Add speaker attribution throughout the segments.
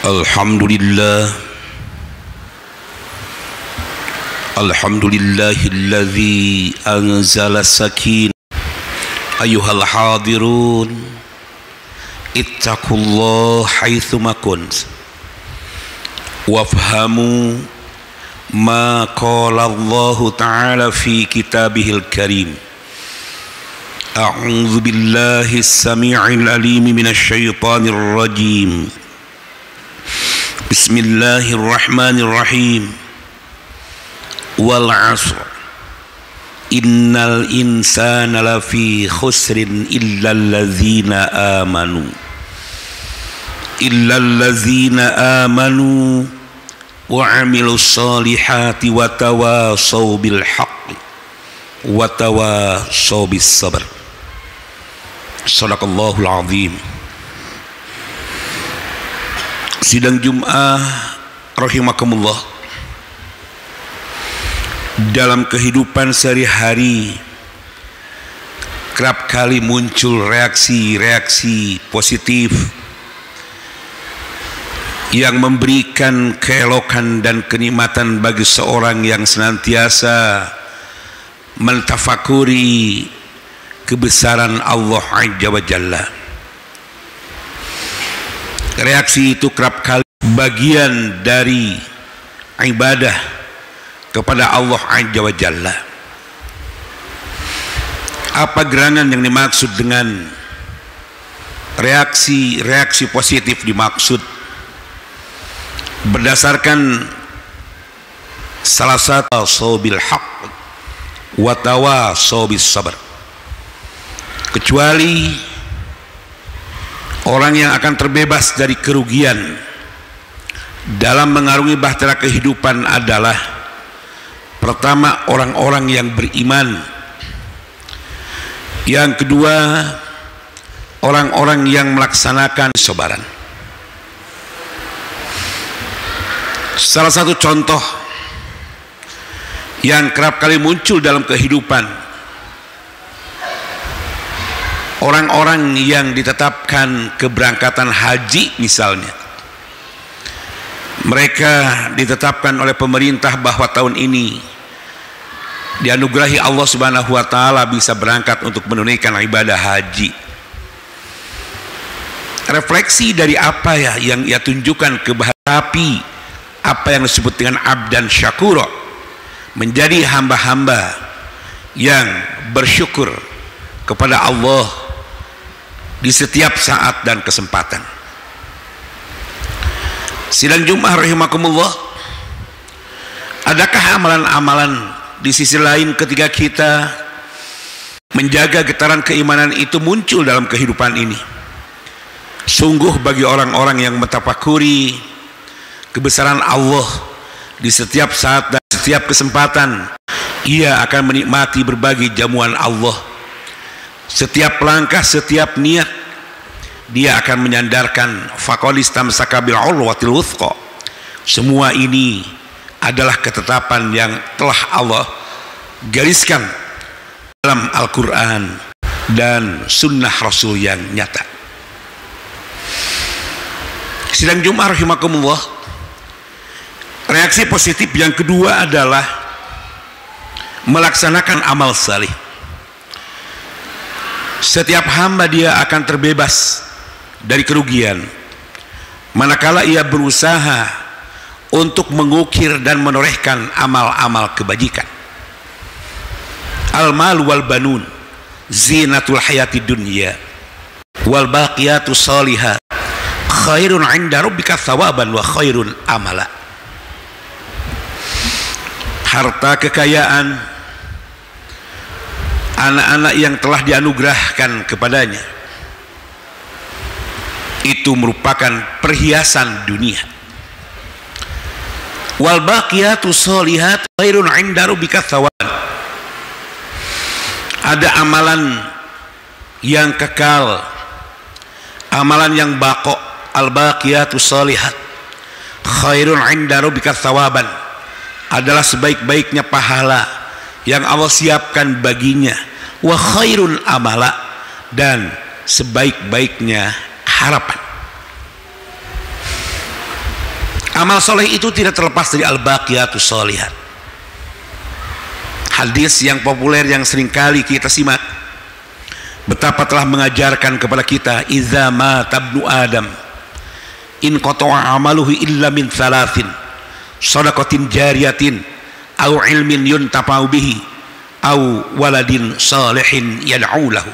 Speaker 1: Alhamdulillah, alhamdulillahilladzi anzala sakinah. Ayuhal hadirun, ittaqullah haitsuma kunt wafhamu ma qala Allah ta'ala fi kitabihil karim. A'udzu billahi as-sami'il alim minasy syaithanir rajim. Bismillahirrahmanirrahim. Wal 'asr innal insana lafi khusrin illal ladzina amanu wa 'amilus solihati wa tawasaw bil haqqi wa tawasaw bis sabr. Shadaqallahul azim. Sidang Jum'ah rahimakumullah, dalam kehidupan sehari-hari kerap kali muncul reaksi-reaksi positif yang memberikan keelokan dan kenikmatan bagi seorang yang senantiasa mentafakuri kebesaran Allah Azza wa Jalla. Reaksi itu kerap kali bagian dari ibadah kepada Allah Azza wa Jalla. Apa gerangan yang dimaksud dengan reaksi positif? Dimaksud berdasarkan salah satu sobil haq wa tawasaw bis sabr, kecuali orang yang akan terbebas dari kerugian dalam mengarungi bahtera kehidupan adalah pertama orang-orang yang beriman, yang kedua orang-orang yang melaksanakan kesabaran. Salah satu contoh yang kerap kali muncul dalam kehidupan orang-orang yang ditetapkan keberangkatan haji misalnya, mereka ditetapkan oleh pemerintah bahwa tahun ini dianugerahi Allah Subhanahu wa Ta'ala bisa berangkat untuk menunaikan ibadah haji. Refleksi dari apa ya yang ia tunjukkan kebahagiaan, apa yang disebut dengan abdan syakura, menjadi hamba-hamba yang bersyukur kepada Allah di setiap saat dan kesempatan. Sidang Jum'ah rahimakumullah, adakah amalan-amalan di sisi lain ketika kita menjaga getaran keimanan itu muncul dalam kehidupan ini? Sungguh bagi orang-orang yang mentafakuri kebesaran Allah di setiap saat dan setiap kesempatan, ia akan menikmati berbagai jamuan Allah. Setiap langkah, setiap niat, dia akan menyandarkan faqad istamsaka bil urwatil wuthqa. Semua ini adalah ketetapan yang telah Allah gariskan dalam Al-Quran dan sunnah Rasul yang nyata. Sidang Jum'ah rahimakumullah, reaksi positif yang kedua adalah melaksanakan amal salih. Setiap hamba dia akan terbebas dari kerugian manakala ia berusaha untuk mengukir dan menorehkan amal-amal kebajikan. Al-mal wal banun zinatul hayati dunya wal baqiyatus shalihat khairun 'inda rabbika thawaban wa khairun amala. Harta kekayaan, anak-anak yang telah dianugerahkan kepadanya, itu merupakan perhiasan dunia. Wal baqiyatus shalihat khairun 'inda rabbika thawaban. Ada amalan yang kekal, amalan yang baqo. Al baqiyatus shalihat khairun 'inda rabbika thawaban adalah sebaik-baiknya pahala yang Allah siapkan baginya. Wa khairun amala, dan sebaik-baiknya harapan. Amal soleh itu tidak terlepas dari al-baqiyatus sholihat. Hadis yang populer yang seringkali kita simak, betapa telah mengajarkan kepada kita, idza mata ibnu adam in qata'a amaluhu illa min thalathin, shadaqatin jariyatin au ilmin yuntafa'u bihi au waladin salihin yad'u lahu.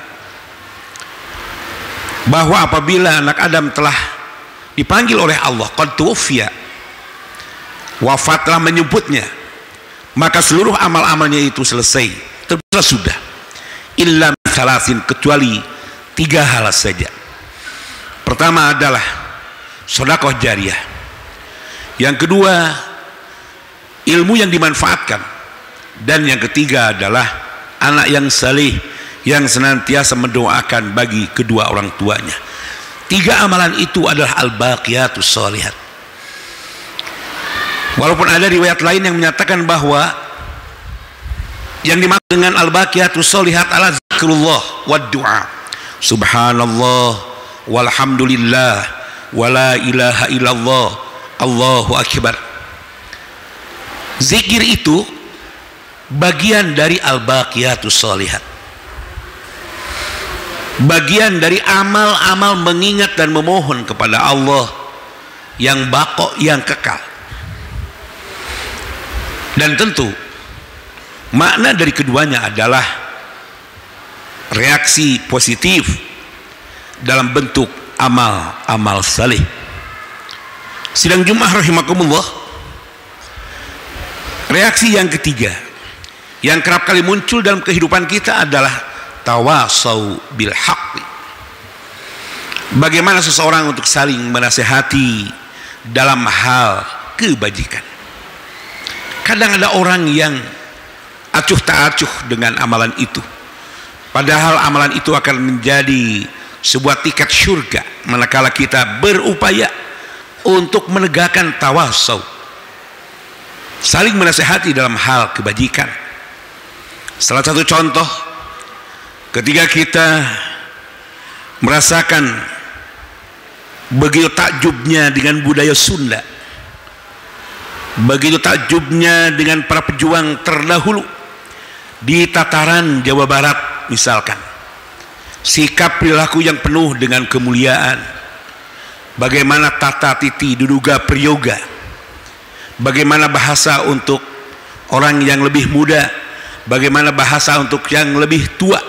Speaker 1: Bahwa apabila anak Adam telah dipanggil oleh Allah, qad tuwfiya, wafatlah menyebutnya, maka seluruh amal-amalnya itu selesai, terus sudah, illa salasin, kecuali 3 hal saja. Pertama adalah sedekah jariyah, yang kedua ilmu yang dimanfaatkan, dan yang ketiga adalah anak yang saleh yang senantiasa mendoakan bagi kedua orang tuanya. 3 amalan itu adalah al-baqiyatus sholihat. Walaupun ada riwayat lain yang menyatakan bahwa yang dimaksud dengan al-baqiyatus sholihat adalah zikrullah wa du'a, subhanallah walhamdulillah wala ilaha illallah Allahu akbar. Zikir itu bagian dari al-baqiyatus sholihat, bagian dari amal-amal mengingat dan memohon kepada Allah yang baqo, yang kekal. Dan tentu makna dari keduanya adalah reaksi positif dalam bentuk amal-amal saleh. Sidang Jumat rahimakumullah, reaksi yang ketiga yang kerap kali muncul dalam kehidupan kita adalah tawasau bil haqqi. Bagaimana seseorang untuk saling menasehati dalam hal kebajikan. Kadang ada orang yang acuh tak acuh dengan amalan itu, padahal amalan itu akan menjadi sebuah tiket surga manakala kita berupaya untuk menegakkan tawasau, saling menasehati dalam hal kebajikan. Salah satu contoh, ketika kita merasakan begitu takjubnya dengan budaya Sunda, begitu takjubnya dengan para pejuang terdahulu di tataran Jawa Barat misalkan, sikap perilaku yang penuh dengan kemuliaan, bagaimana tata titi duduga priyoga, bagaimana bahasa untuk orang yang lebih muda, bagaimana bahasa untuk yang lebih tua,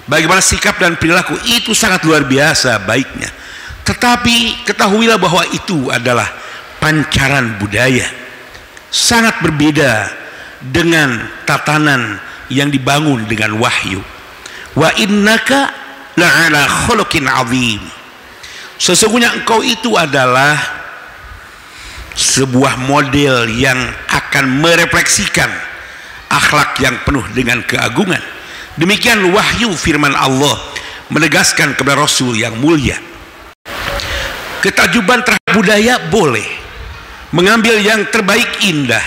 Speaker 1: bagaimana sikap dan perilaku itu sangat luar biasa baiknya. Tetapi ketahuilah bahwa itu adalah pancaran budaya, sangat berbeda dengan tatanan yang dibangun dengan wahyu. Wa innaka la'ala khuluqin azim, sesungguhnya engkau itu adalah sebuah model yang akan merefleksikan akhlak yang penuh dengan keagungan. Demikian wahyu firman Allah menegaskan kepada Rasul yang mulia. Ketakjuban terhadap budaya boleh, mengambil yang terbaik indah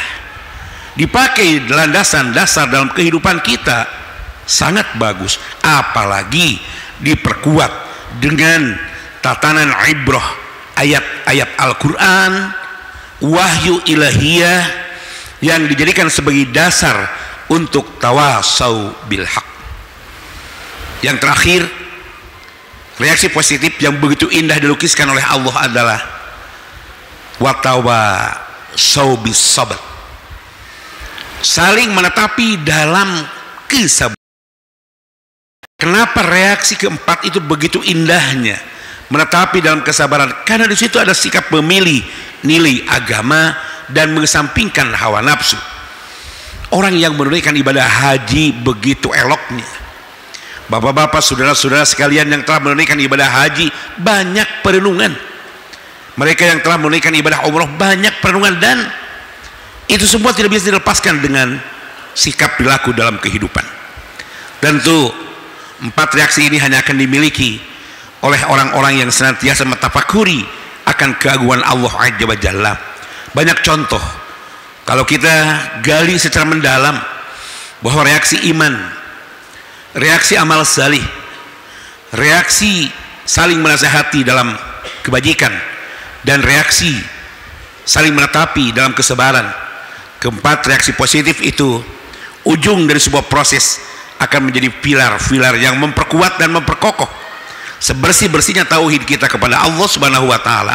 Speaker 1: dipakai landasan dasar dalam kehidupan kita sangat bagus, apalagi diperkuat dengan tatanan ibrah, ayat-ayat Al-Quran, wahyu ilahiyah yang dijadikan sebagai dasar untuk tawasau bil haq. Yang terakhir, reaksi positif yang begitu indah dilukiskan oleh Allah adalah watawasau bis sabr, saling menetapi dalam kesabaran. Kenapa reaksi keempat itu begitu indahnya, menetapi dalam kesabaran? Karena di situ ada sikap memilih nilai agama dan mengesampingkan hawa nafsu. Orang yang menunaikan ibadah haji begitu eloknya. Bapak-bapak, saudara-saudara sekalian yang telah menunaikan ibadah haji, banyak perenungan. Mereka yang telah menunaikan ibadah umroh, banyak perenungan, dan itu semua tidak bisa dilepaskan dengan sikap perilaku dalam kehidupan. Tentu 4 reaksi ini hanya akan dimiliki oleh orang-orang yang senantiasa mentafakuri akan keagungan Allah Azza wa Jalla. Banyak contoh kalau kita gali secara mendalam bahwa reaksi iman, reaksi amal salih, reaksi saling menasehati dalam kebajikan, dan reaksi saling menetapi dalam kesabaran. Keempat, reaksi positif itu ujung dari sebuah proses akan menjadi pilar-pilar yang memperkuat dan memperkokoh sebersih-bersihnya tauhid kita kepada Allah Subhanahu wa taala,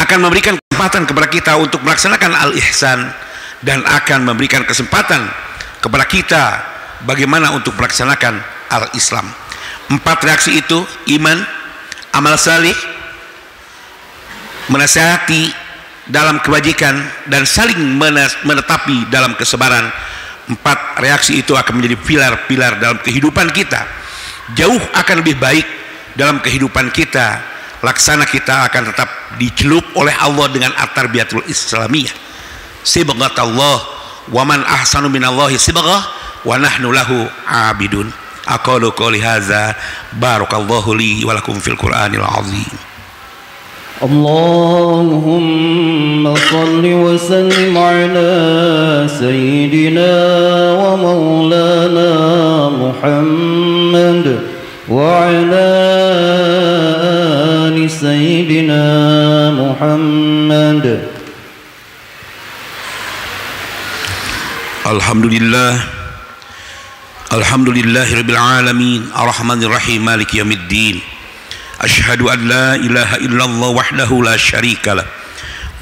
Speaker 1: akan memberikan kesempatan kepada kita untuk melaksanakan al-ihsan, dan akan memberikan kesempatan kepada kita bagaimana untuk melaksanakan al-Islam. Empat reaksi itu, iman, amal salih, menasihati dalam kebajikan, dan saling menetapi dalam kesabaran. Empat reaksi itu akan menjadi pilar-pilar dalam kehidupan kita. Jauh akan lebih baik dalam kehidupan kita. Laksana kita akan tetap dicelup oleh Allah dengan at-tarbiyatul islamiyah. Sibghatallah, wa man ahsanu minallahi sibghah, wa nahnu lahu abidun. Aqulu qouli hadza, barakallahu li wa lakum fil Qur'anil azim.
Speaker 2: اللهم صل وسلم على سيدنا ومولانا محمد وعلى آل سيدنا محمد.
Speaker 1: Alhamdulillahirabbil alamin, arrahmanir rahim, maliki yaumiddin. Asyhadu an la ilaha illallah wahdahu la syarikalah,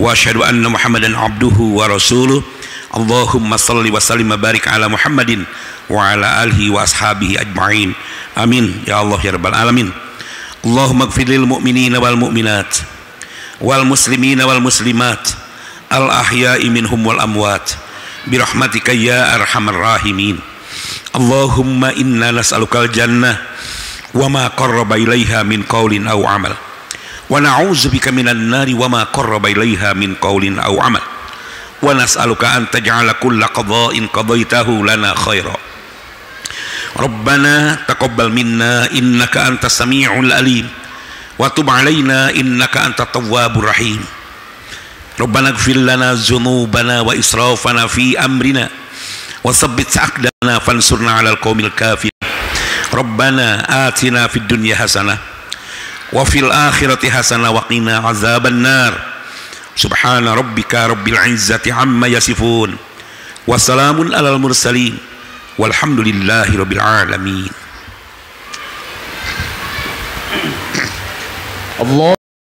Speaker 1: wa asyhadu anna Muhammadan abduhu wa rasuluh. Allahumma salli wa sallim wa barik ala Muhammadin wa ala alihi wa ashabihi ajma'in. Amin ya Allah ya rabbal alamin. Allahumma ighfir lil mu'minina wal mu'minat wal muslimina wal muslimat al ahya'i minhum wal amwat birahmatika ya arhamar rahimin. Allahumma inna nas'alukal jannah wa ma qarraba ilaiha min qaulin aw amal, wa na'udzubika minan nari wa ma qarraba ilaiha min qaulin aw amal, wa nas'aluka an taj'ala kulla qada'in qadaitahu lana khaira. Rabbana taqabbal minna innaka antas sami'ul alim, wa tub 'alaina innaka antat tawwabur rahim. Rabbana ighfir lana dzunubana wa israfana fi amrina wa tsabbit aqdana fansurna 'alal qaumil kafirin. Rabbana atina fid dunya hasanah wa fil akhirati hasanah wa qina azaban nar. Subhana rabbika rabbil izzati amma yasifun, wa salamun alal mursalin, walhamdulillahi rabbil alamin.
Speaker 2: Allah